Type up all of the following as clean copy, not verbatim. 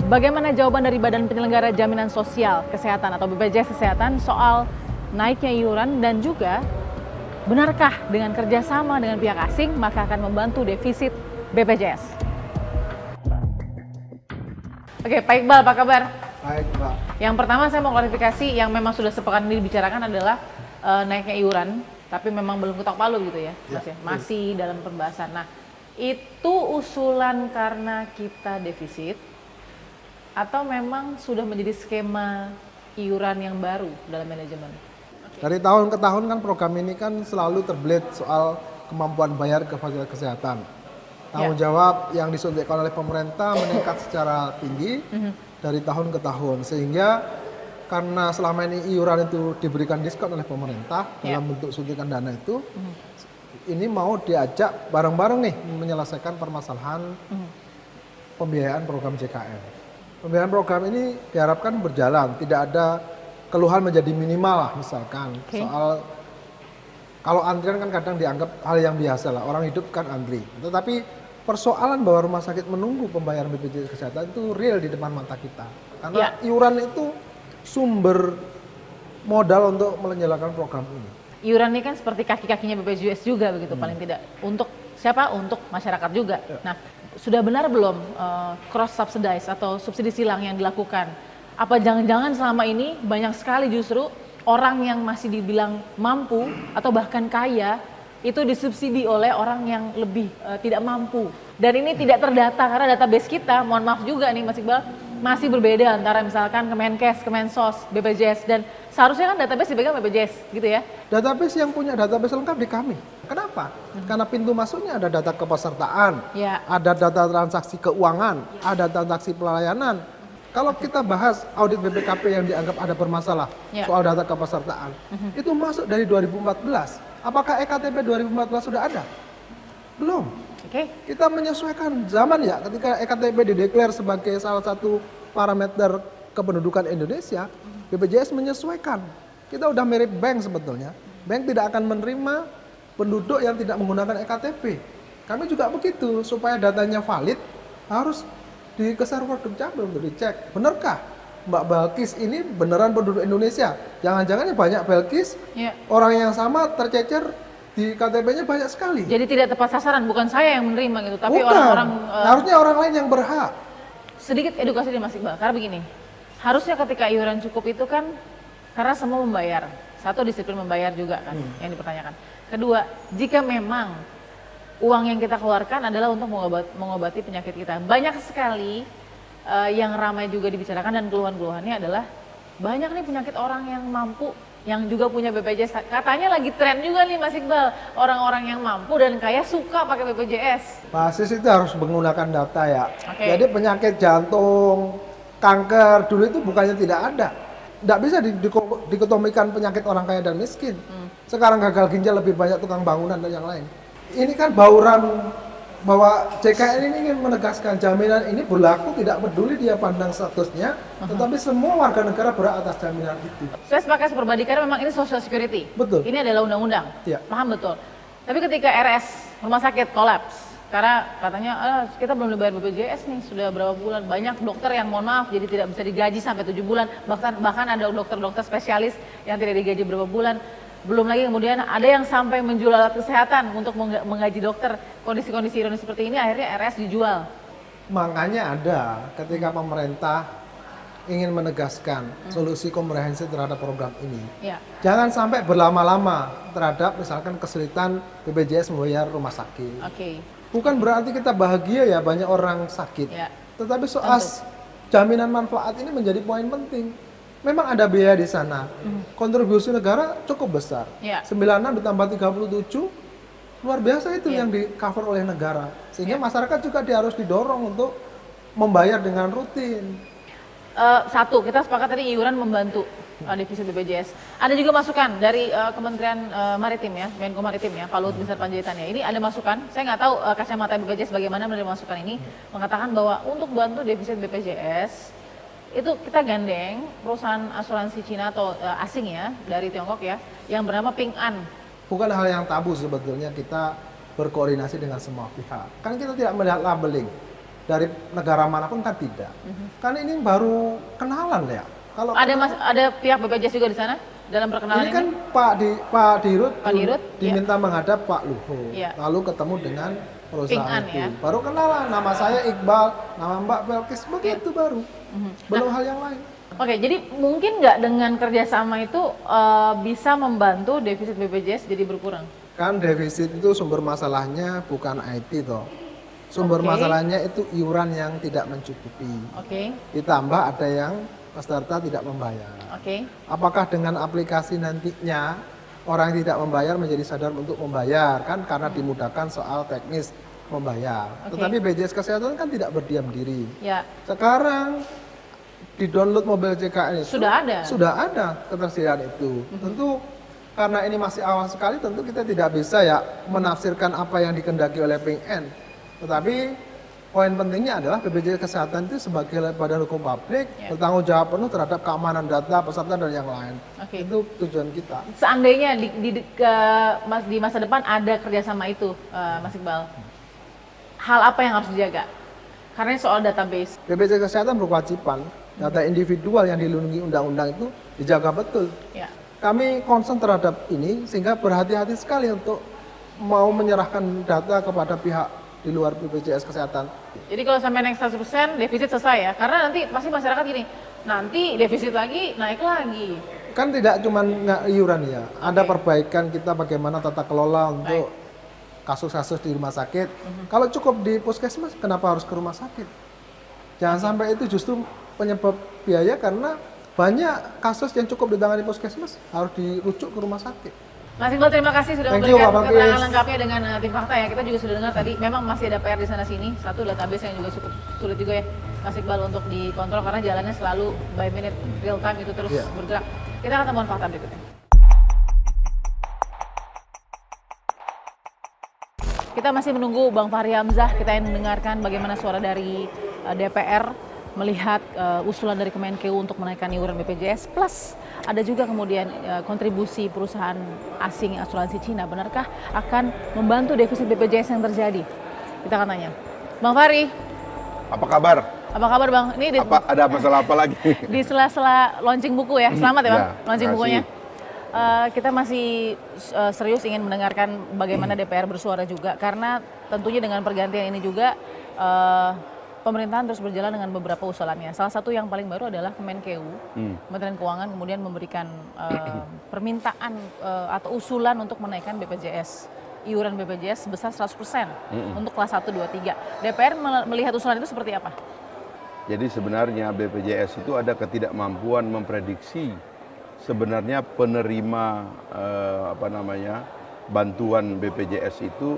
Bagaimana jawaban dari Badan Penyelenggara Jaminan Sosial Kesehatan atau BPJS Kesehatan soal naiknya iuran, dan juga benarkah dengan kerjasama dengan pihak asing maka akan membantu defisit BPJS? Oke, Pak Iqbal, apa kabar? Baik, Pak. Yang pertama saya mau klarifikasi, yang memang sudah sepekan ini dibicarakan adalah naiknya iuran, tapi memang belum ketok palu gitu ya, Mas ya? Masih dalam pembahasan. Nah, itu usulan karena kita defisit, atau memang sudah menjadi skema iuran yang baru dalam manajemen? Dari tahun ke tahun kan program ini kan selalu terbelit soal kemampuan bayar ke fasilitas kesehatan. Tanggung jawab yang disuntikkan oleh pemerintah meningkat secara tinggi dari tahun ke tahun, sehingga karena selama ini iuran itu diberikan diskon oleh pemerintah dalam bentuk suntikan dana itu, ini mau diajak bareng-bareng nih menyelesaikan permasalahan pembiayaan program JKN. Pembiayaan program ini diharapkan berjalan, tidak ada keluhan menjadi minimal lah, misalkan soal kalau antrian kan kadang dianggap hal yang biasa lah, orang hidup kan antri. Tetapi persoalan bahwa rumah sakit menunggu pembayaran BPJS Kesehatan itu real di depan mata kita. Karena iuran itu sumber modal untuk menjalankan program ini. Iuran ini kan seperti kaki-kakinya BPJS juga begitu, paling tidak. Untuk siapa? Untuk masyarakat juga. Nah, sudah benar belum cross subsidize atau subsidi silang yang dilakukan? Apa jangan-jangan selama ini banyak sekali justru orang yang masih dibilang mampu atau bahkan kaya itu disubsidi oleh orang yang lebih tidak mampu. Dan ini tidak terdata karena database kita, mohon maaf juga nih Mas Iqbal, masih berbeda antara misalkan Kemenkes, Kemensos, BPJS, dan seharusnya kan database dipegang BPJS gitu ya. Database yang punya database lengkap di kami. Kenapa? Karena pintu masuknya ada data kepesertaan, ada data transaksi keuangan, ada transaksi pelayanan. Kalau kita bahas audit BPKP yang dianggap ada bermasalah soal data kepesertaan, itu masuk dari 2014. Apakah EKTP 2014 sudah ada? Belum. Kita menyesuaikan zaman ya, ketika EKTP dideklar sebagai salah satu parameter kependudukan Indonesia, BPJS menyesuaikan. Kita udah mirip bank sebetulnya. Bank tidak akan menerima penduduk yang tidak menggunakan EKTP. Kami juga begitu, supaya datanya valid harus ke server Dukcapil untuk dicek. Benarkah Mbak Balkis ini beneran penduduk Indonesia? Jangan-jangan banyak Balkis, orang yang sama tercecer di KTP-nya banyak sekali. Jadi tidak tepat sasaran, bukan saya yang menerima gitu, tapi bukan. Orang-orang harusnya orang lain yang berhak. Sedikit edukasi dari Mas Iqbal, karena begini, harusnya ketika iuran cukup itu kan karena semua membayar. Satu, disiplin membayar juga kan yang dipertanyakan. Kedua, jika memang uang yang kita keluarkan adalah untuk mengobati penyakit kita. Banyak sekali yang ramai juga dibicarakan dan keluhan-keluhannya adalah banyak nih penyakit orang yang mampu yang juga punya BPJS. Katanya lagi tren juga nih Mas Iqbal, orang-orang yang mampu dan kaya suka pakai BPJS. Basis itu harus menggunakan data ya. Jadi penyakit jantung, kanker dulu itu bukannya tidak ada. Tidak bisa dikotomikan penyakit orang kaya dan miskin. Sekarang gagal ginjal lebih banyak tukang bangunan dan yang lain. Ini kan bauran bahwa JKN ini ingin menegaskan jaminan ini berlaku tidak peduli dia pandang statusnya, tetapi semua warga negara berhak atas jaminan itu. Saya sepakat seperbadi karena memang ini social security. Betul. Ini adalah undang-undang. Paham betul. Tapi ketika RS rumah sakit kolaps karena katanya kita belum dibayar BPJS nih sudah berapa bulan, banyak dokter yang mohon maaf jadi tidak bisa digaji sampai 7 bulan, bahkan ada dokter-dokter spesialis yang tidak digaji berapa bulan. Belum lagi kemudian ada yang sampai menjual alat kesehatan untuk menggaji dokter. Kondisi-kondisi ironis seperti ini akhirnya RS dijual. Makanya ada ketika pemerintah ingin menegaskan solusi komprehensif terhadap program ini. Jangan sampai berlama-lama terhadap misalkan kesulitan BPJS membayar rumah sakit. Bukan berarti kita bahagia ya banyak orang sakit. Tetapi soal jaminan manfaat ini menjadi poin penting. Memang ada biaya di sana. Kontribusi negara cukup besar. 96 ditambah 37, luar biasa itu yang di cover oleh negara. Sehingga masyarakat juga harus didorong untuk membayar dengan rutin. Satu, kita sepakat tadi iuran membantu defisit BPJS. Ada juga masukan dari Kementerian Maritim ya, Menko Maritim ya, Pak Luhut Binsar Panjaitan ya. Ini ada masukan, saya nggak tahu kacamata BPJS bagaimana menerima masukan ini, mengatakan bahwa untuk bantu defisit BPJS, itu kita gandeng perusahaan asuransi Cina atau asing ya, dari Tiongkok ya, yang bernama Ping An. Bukan hal yang tabu sebetulnya kita berkoordinasi dengan semua pihak. Kan kita tidak melihat labeling. dari negara manapun kan tidak. Kan ini baru kenalan ya. Kalau ada pihak BPJS juga di sana dalam perkenalan ini? Kan Pak Dirut diminta menghadap Pak Luhut, lalu ketemu dengan perusahaan itu. Ya? Baru kenalan, nama saya Iqbal, nama Mbak Belkis, begitu baru. Belum hal yang lain. Oke, jadi mungkin nggak dengan kerjasama itu bisa membantu defisit BPJS jadi berkurang? Kan defisit itu sumber masalahnya bukan IT toh. Sumber masalahnya itu iuran yang tidak mencukupi. Ditambah ada yang peserta tidak membayar. Apakah dengan aplikasi nantinya orang yang tidak membayar menjadi sadar untuk membayar kan karena dimudahkan soal teknis membayar. Tetapi BPJS Kesehatan kan tidak berdiam diri. Sekarang di download mobil JKN itu sudah ada ketersediaan itu. Tentu karena ini masih awal sekali, tentu kita tidak bisa ya menafsirkan apa yang dikehendaki oleh PN. Tetapi poin pentingnya adalah BPJS Kesehatan itu sebagai badan hukum publik bertanggung jawab penuh terhadap keamanan data peserta dan yang lain. Itu tujuan kita. Seandainya di masa depan ada kerjasama itu, Mas Iqbal, hal apa yang harus dijaga? Karena soal database. BPJS Kesehatan berkewajiban data individual yang dilindungi undang-undang itu dijaga betul. Kami concern terhadap ini sehingga berhati-hati sekali untuk mau menyerahkan data kepada pihak di luar BPJS Kesehatan. Jadi kalau sampai naik 100% defisit selesai ya? Karena nanti pasti masyarakat gini, nanti defisit lagi, naik lagi. Kan tidak cuma iuran ya, ada perbaikan kita bagaimana tata kelola untuk kasus-kasus di rumah sakit. Kalau cukup di puskesmas, kenapa harus ke rumah sakit? Jangan sampai itu justru penyebab biaya karena banyak kasus yang cukup ditangani puskesmas harus dirujuk ke rumah sakit. Mas Iqbal, terima kasih sudah memberikan keterangan lengkapnya dengan tim fakta ya. Kita juga sudah dengar tadi, memang masih ada PR di sana sini. Satu, database yang juga cukup sulit juga ya, Mas Iqbal, untuk dikontrol karena jalannya selalu by minute, real time itu terus bergerak. Kita akan temukan fakta berikutnya. Kita masih menunggu Bang Fahri Hamzah. Kita ingin mendengarkan bagaimana suara dari DPR melihat usulan dari Kemenkeu untuk menaikkan iuran BPJS, plus ada juga kemudian kontribusi perusahaan asing asuransi Cina. Benarkah akan membantu defisit BPJS yang terjadi? Kita akan tanya. Bang Fahri. Apa kabar? Apa kabar Bang? Ini ada masalah apa lagi? Di sela-sela launching buku ya. Selamat ya Bang, launching bukunya. Kita masih serius ingin mendengarkan bagaimana DPR bersuara juga, karena tentunya dengan pergantian ini juga pemerintahan terus berjalan dengan beberapa usulannya. Salah satu yang paling baru adalah Kemenkeu, Kementerian Keuangan kemudian memberikan permintaan atau usulan untuk menaikkan BPJS, iuran BPJS sebesar 100% untuk kelas 1, 2, 3. DPR melihat usulan itu seperti apa? Jadi sebenarnya BPJS itu ada ketidakmampuan memprediksi sebenarnya penerima bantuan BPJS itu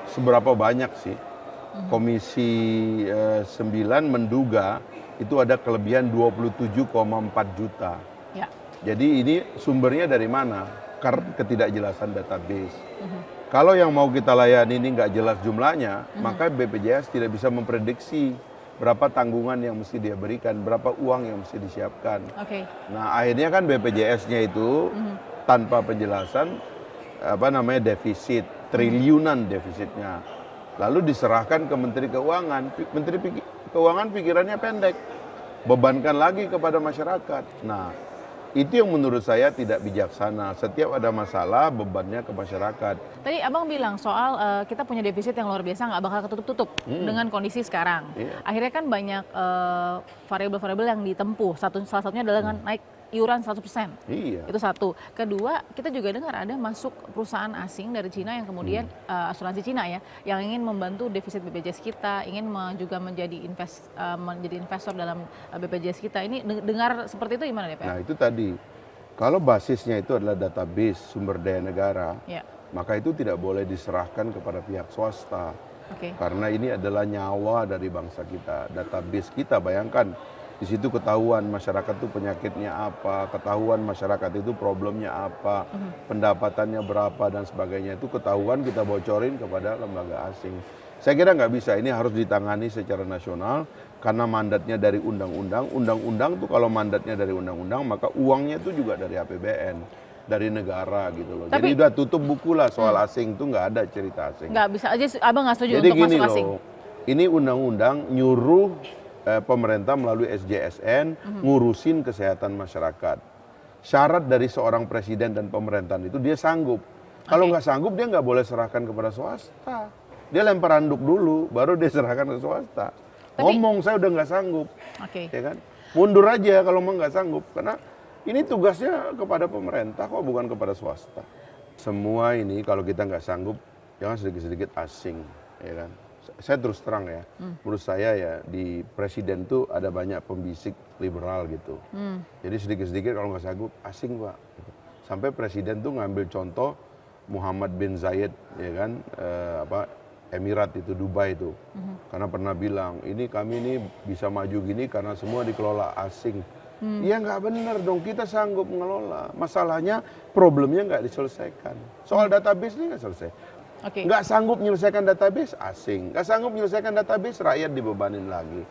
seberapa banyak sih. Komisi 9 menduga itu ada kelebihan 27,4 juta. Jadi ini sumbernya dari mana? Karena ketidakjelasan database. Kalau yang mau kita layani ini nggak jelas jumlahnya, maka BPJS tidak bisa memprediksi berapa tanggungan yang mesti dia berikan, berapa uang yang mesti disiapkan. Nah akhirnya kan BPJS-nya itu tanpa penjelasan defisit, triliunan defisitnya. Lalu diserahkan ke Menteri Keuangan. Menteri Keuangan pikirannya pendek, bebankan lagi kepada masyarakat. Nah, itu yang menurut saya tidak bijaksana. Setiap ada masalah, bebannya ke masyarakat. Tadi Abang bilang soal kita punya defisit yang luar biasa, nggak bakal ketutup-tutup dengan kondisi sekarang. Akhirnya kan banyak variabel-variabel yang ditempuh. Salah satunya adalah dengan naik iuran 100%. Itu satu. Kedua, kita juga dengar ada masuk perusahaan asing dari Cina yang kemudian asuransi Cina ya, yang ingin membantu defisit BPJS kita, ingin juga menjadi investor dalam BPJS kita. Ini dengar seperti itu gimana DPR? Nah itu tadi, kalau basisnya itu adalah database sumber daya negara, maka itu tidak boleh diserahkan kepada pihak swasta. Karena ini adalah nyawa dari bangsa kita, database kita. Bayangkan, di situ ketahuan masyarakat itu penyakitnya apa, ketahuan masyarakat itu problemnya apa, pendapatannya berapa dan sebagainya. Itu ketahuan, kita bocorin kepada lembaga asing. Saya kira nggak bisa, ini harus ditangani secara nasional karena mandatnya dari undang-undang. Undang-undang tuh kalau mandatnya dari undang-undang, maka uangnya itu juga dari APBN, dari negara gitu loh. Jadi udah tutup buku lah soal asing, tuh nggak ada cerita asing. Nggak bisa aja, Abang nggak setuju jadi untuk gini masuk asing? Loh, ini undang-undang nyuruh pemerintah melalui SJSN ngurusin kesehatan masyarakat. Syarat dari seorang presiden dan pemerintahan itu dia sanggup. Kalau nggak sanggup dia nggak boleh serahkan kepada swasta. Dia lempar handuk dulu, baru dia serahkan ke swasta. Ngomong saya udah nggak sanggup, ya kan? Mundur aja kalau mau nggak sanggup, karena ini tugasnya kepada pemerintah kok, bukan kepada swasta. Semua ini kalau kita nggak sanggup, jangan sedikit-sedikit asing, ya kan? Saya terus terang ya, menurut saya ya di presiden tuh ada banyak pembisik liberal gitu. Jadi sedikit-sedikit kalau nggak sanggup, asing Pak. Sampai presiden tuh ngambil contoh Muhammad bin Zayed, ya kan, Emirat itu, Dubai itu. Karena pernah bilang, ini kami ini bisa maju gini karena semua dikelola asing. Ya nggak benar dong, kita sanggup mengelola. Masalahnya problemnya nggak diselesaikan. Soal database ini nggak selesai. Nggak sanggup menyelesaikan database, asing. Nggak sanggup menyelesaikan database, rakyat dibebanin lagi.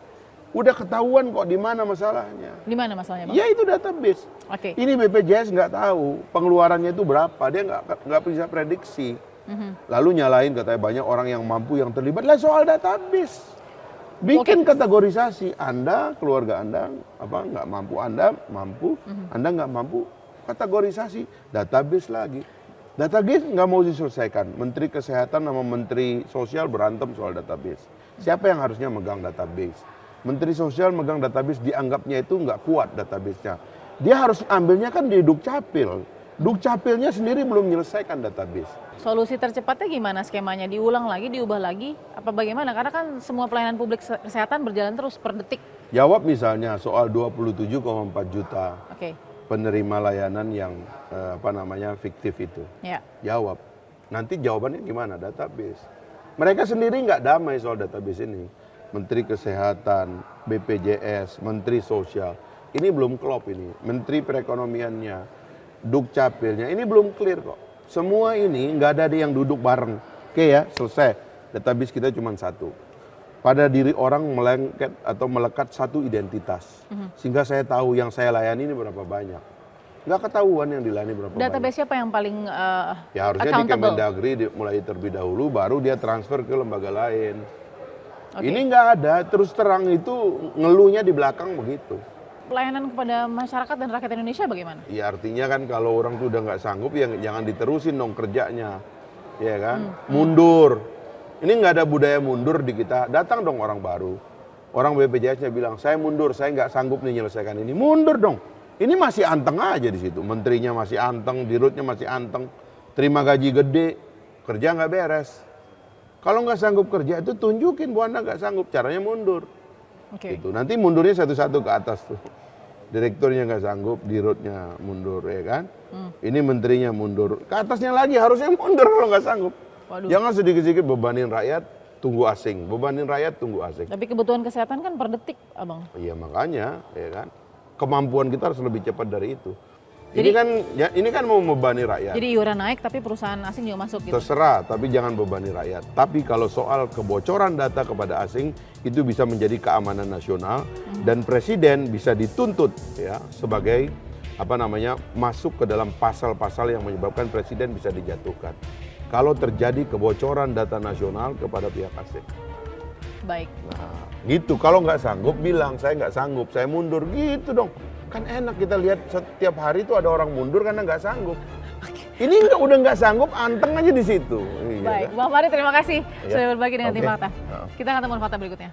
Udah ketahuan kok di mana masalahnya. Di mana masalahnya, Bang? Ya itu database. Ini BPJS nggak tahu pengeluarannya itu berapa, dia nggak bisa prediksi. Lalu nyalain katanya banyak orang yang mampu yang terlibat. Lah soal database. Bikin kategorisasi. Anda, keluarga Anda, nggak mampu, Anda mampu, Anda nggak mampu, kategorisasi. Database lagi. Database nggak mau diselesaikan. Menteri Kesehatan sama Menteri Sosial berantem soal database. Siapa yang harusnya megang database? Menteri Sosial megang database, dianggapnya itu nggak kuat database-nya. Dia harus ambilnya kan di Dukcapil. Dukcapilnya sendiri belum menyelesaikan database. Solusi tercepatnya gimana skemanya? Diulang lagi, diubah lagi? Apa bagaimana? Karena kan semua pelayanan publik kesehatan berjalan terus per detik. Jawab misalnya soal 27,4 juta penerima layanan yang fiktif itu. Jawab. Nanti jawabannya gimana? Database. Mereka sendiri nggak damai soal database ini. Menteri Kesehatan, BPJS, Menteri Sosial. Ini belum klop ini. Menteri Perekonomiannya, Dukcapilnya, ini belum clear kok. Semua ini nggak ada yang duduk bareng. Oke ya, selesai. Database kita cuma satu. Pada diri orang melengket atau melekat satu identitas. Sehingga saya tahu yang saya layani ini berapa banyak. Nggak ketahuan yang dilayani berapa banyak. Database siapa yang paling ya harusnya di Kemendagri mulai terlebih dahulu, baru dia transfer ke lembaga lain. Ini nggak ada, terus terang itu ngeluhnya di belakang begitu. Pelayanan kepada masyarakat dan rakyat Indonesia bagaimana? Ya artinya kan kalau orang tuh udah nggak sanggup ya jangan diterusin dong kerjanya, ya kan? Mundur. Ini nggak ada budaya mundur di kita. Datang dong orang baru. Orang BPJS-nya bilang saya mundur, saya nggak sanggup nih menyelesaikan ini. Mundur dong. Ini masih anteng aja di situ. Menterinya masih anteng, dirutnya masih anteng. Terima gaji gede, kerja nggak beres. Kalau nggak sanggup kerja itu tunjukin bahwa Anda nggak sanggup. Caranya mundur. Gitu. Nanti mundurnya satu-satu ke atas tuh. Direkturnya nggak sanggup, dirutnya mundur, ya kan? Ini menterinya mundur. Ke atasnya lagi harusnya mundur kalau nggak sanggup. Jangan sedikit-sedikit bebanin rakyat, tunggu asing. Bebanin rakyat, tunggu asing. Tapi kebutuhan kesehatan kan per detik, Abang. Iya makanya, ya kan? Kemampuan kita harus lebih cepat dari itu. Jadi, ini kan mau membebani rakyat. Jadi iuran naik tapi perusahaan asing juga masuk gitu. Terserah, tapi jangan bebani rakyat. Tapi kalau soal kebocoran data kepada asing itu bisa menjadi keamanan nasional dan presiden bisa dituntut ya sebagai masuk ke dalam pasal-pasal yang menyebabkan presiden bisa dijatuhkan. Kalau terjadi kebocoran data nasional kepada pihak asing. Baik. Nah, gitu. Kalau nggak sanggup bilang saya nggak sanggup, saya mundur gitu dong. Kan enak kita lihat setiap hari itu ada orang mundur karena nggak sanggup. Ini udah nggak sanggup, anteng aja di situ. Baik, Bang Fahri terima kasih sudah berbagi dengan tim Fakta. Kita akan ketemu fakta berikutnya.